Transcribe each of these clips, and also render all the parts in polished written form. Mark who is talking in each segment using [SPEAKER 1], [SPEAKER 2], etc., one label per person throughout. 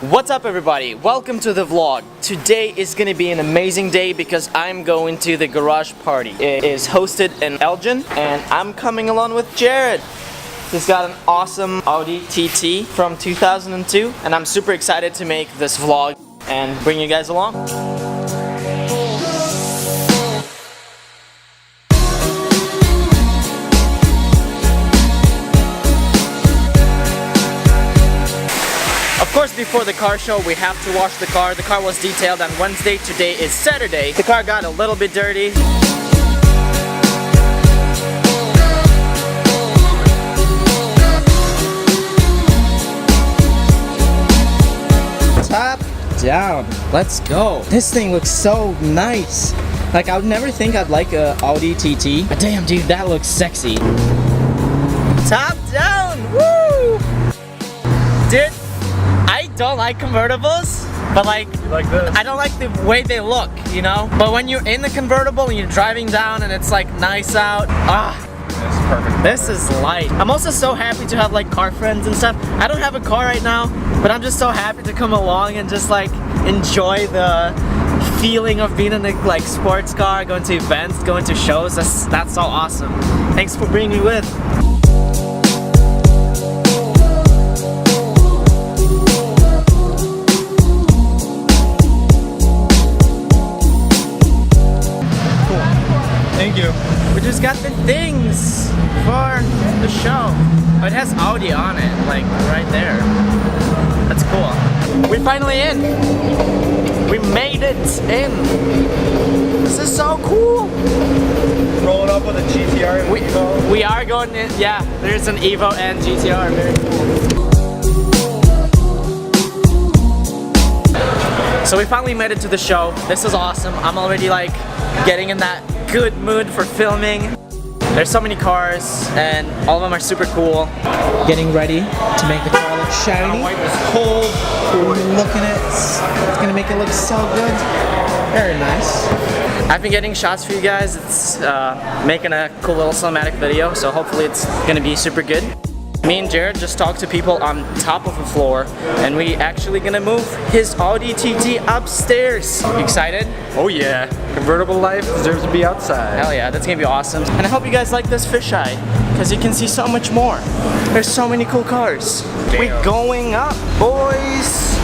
[SPEAKER 1] What's up everybody? Welcome to the vlog. Today is gonna be an amazing day because I'm going to the garage party. It is hosted in Elgin and I'm coming along with Jared. He's got an awesome Audi TT from 2002 and I'm super excited to make this vlog and bring you guys along. Of course, before the car show, we have to wash the car. The car was detailed on Wednesday. Today is Saturday. The car got a little bit dirty. Top down. Let's go. This thing looks so nice. Like, I would never think I'd like a Audi TT. But damn, dude, that looks sexy. Top down. Woo! Dude. I don't like convertibles, but like this. I don't like the way they look, you know? But when you're in the convertible and you're driving down and it's like nice out,
[SPEAKER 2] this is perfect.
[SPEAKER 1] This is light. I'm also so happy to have like car friends and stuff. I don't have a car right now, but I'm just so happy to come along and just like enjoy the feeling of being in a like sports car, going to events, going to shows. That's so awesome. Thanks for bringing me with.
[SPEAKER 2] Thank you.
[SPEAKER 1] We just got the things for the show. Oh, it has Audi on it, like right there. That's cool. We're finally in. We made it in. This is so cool.
[SPEAKER 2] Rolling up with a GTR and Evo.
[SPEAKER 1] We are going in, yeah, there's an Evo and GTR, very cool. So we finally made it to the show. This is awesome. I'm already like getting in that good mood for filming. There's so many cars and all of them are super cool. Getting ready to make the car look shiny. It's cold. Look at it. It's gonna make it look so good. Very nice. I've been getting shots for you guys. It's making a cool little cinematic video, so hopefully it's gonna be super good. Me and Jared just talked to people on top of the floor and we actually gonna move his Audi TT upstairs. You excited?
[SPEAKER 2] Oh yeah. Convertible life deserves to be outside.
[SPEAKER 1] Hell yeah, that's gonna be awesome. And I hope you guys like this fisheye because you can see so much more. There's so many cool cars.
[SPEAKER 2] Damn.
[SPEAKER 1] We're going up, boys.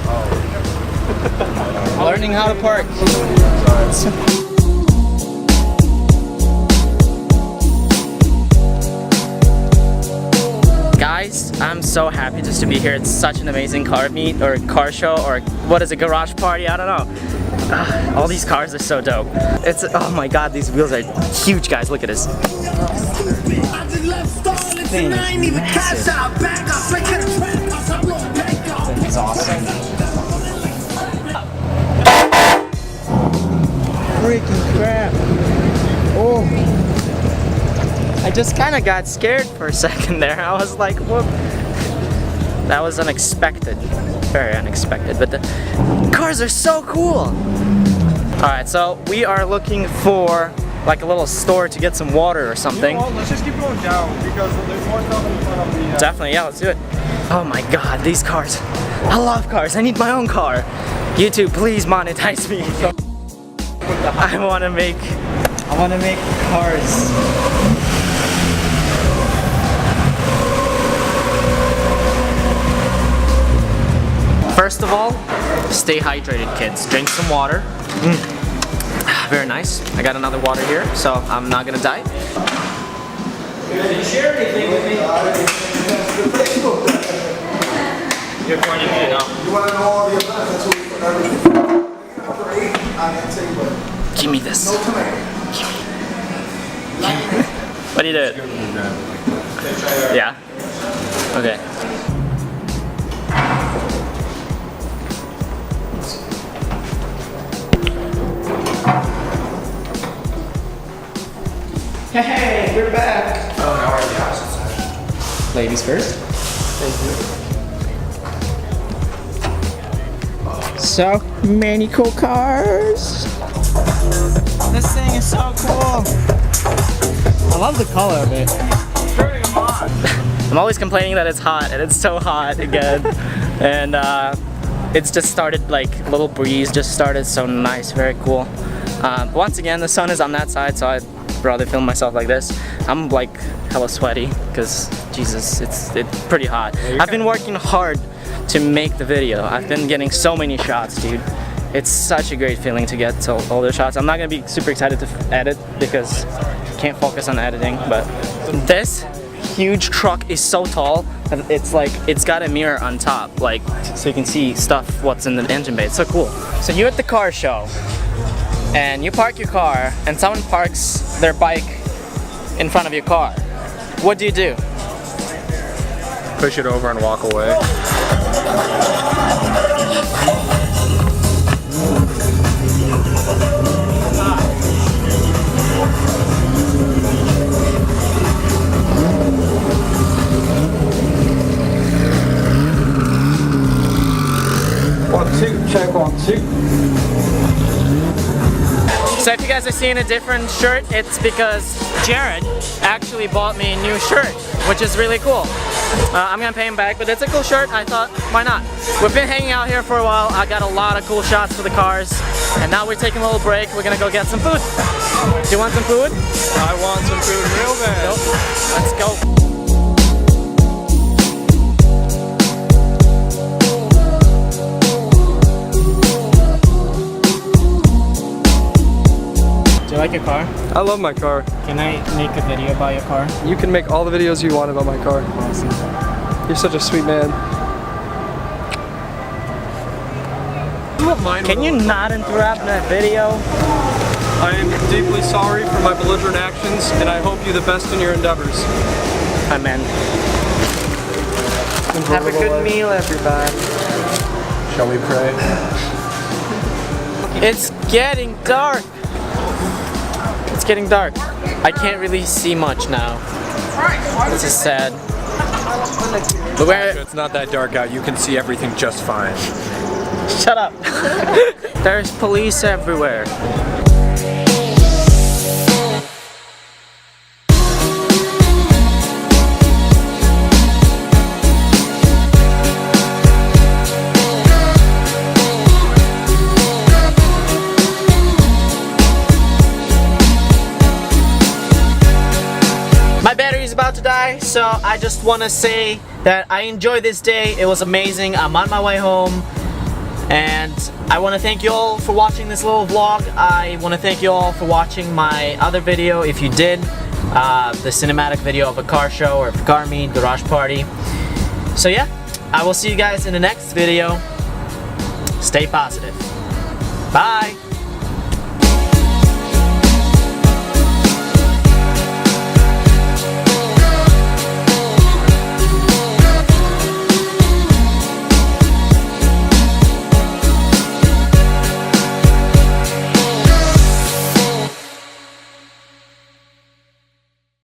[SPEAKER 1] Oh. Learning how to park. Guys, I'm so happy just to be here. It's such an amazing car meet or car show or what is it, garage party? I don't know. All these cars are so dope. It's, oh my god, these wheels are huge, guys. Look at this. Thing is massive. It's awesome. Freaking crap. Oh. I just kind of got scared for a second there. I was like, whoop. That was unexpected. Very unexpected, but the cars are so cool. Alright, so we are looking for like a little store to get some water or something.
[SPEAKER 2] You know, let's just keep going down because there's more stuff in front of the...
[SPEAKER 1] Definitely, yeah, let's do it. Oh my god, these cars. I love cars. I need my own car. YouTube, please monetize me. I want to make cars. First of all, stay hydrated, kids. Drink some water. Very nice. I got another water here, so I'm not gonna die. Did you share anything with me? You're pointing me now.
[SPEAKER 3] You want to know all the events? That's what we put everything.
[SPEAKER 1] Give me this. What do you do? Yeah? Okay. Hey, we're back!
[SPEAKER 2] Oh, now we're at the opposite side.
[SPEAKER 1] Ladies first.
[SPEAKER 2] Thank you.
[SPEAKER 1] So many cool cars. This thing is so cool. I love the color of it.
[SPEAKER 2] Turning them on.
[SPEAKER 1] I'm always complaining that it's hot, and it's so hot again. And it's just started, like, a little breeze just started, so nice, very cool. Once again, the sun is on that side, so I'd rather film myself like this. I'm like hella sweaty because Jesus, it's pretty hot. I've been working hard to make the video. I've been getting so many shots, dude. It's such a great feeling to get to all the shots. I'm not gonna be super excited to edit because I can't focus on editing, but this huge truck is so tall that it's like, it's got a mirror on top, like, so you can see stuff, what's in the engine bay. It's so cool. So you're at the car show, and you park your car, and someone parks their bike in front of your car. What do you do?
[SPEAKER 2] Push it over and walk away.
[SPEAKER 3] Check 1, 2.
[SPEAKER 1] So if you guys are seeing a different shirt, it's because Jared actually bought me a new shirt, which is really cool. I'm gonna pay him back, but it's a cool shirt. I thought, why not? We've been hanging out here for a while. I got a lot of cool shots for the cars, and now we're taking a little break. We're gonna go get some food. Do you want some food?
[SPEAKER 2] I want some food real bad.
[SPEAKER 1] Nope. Let's go. Do you like your car?
[SPEAKER 3] I love my car.
[SPEAKER 1] Can I make a video about your car?
[SPEAKER 3] You can make all the videos you want about my car.
[SPEAKER 1] Awesome.
[SPEAKER 3] You're such a sweet man.
[SPEAKER 1] Can you not interrupt that video?
[SPEAKER 3] I am deeply sorry for my belligerent actions, and I hope you the best in your endeavors.
[SPEAKER 1] Amen. Have a good meal, everybody.
[SPEAKER 2] Shall we pray?
[SPEAKER 1] It's getting dark. It's getting dark. I can't really see much now. This is sad. But
[SPEAKER 2] It's not that dark out. You can see everything just fine.
[SPEAKER 1] Shut up. There's police everywhere. My battery's about to die, so I just want to say that I enjoyed this day. It was amazing. I'm on my way home, and I want to thank you all for watching this little vlog. I want to thank you all for watching my other video, if you did, the cinematic video of a car show or car meet, garage party. So yeah, I will see you guys in the next video. Stay positive. Bye!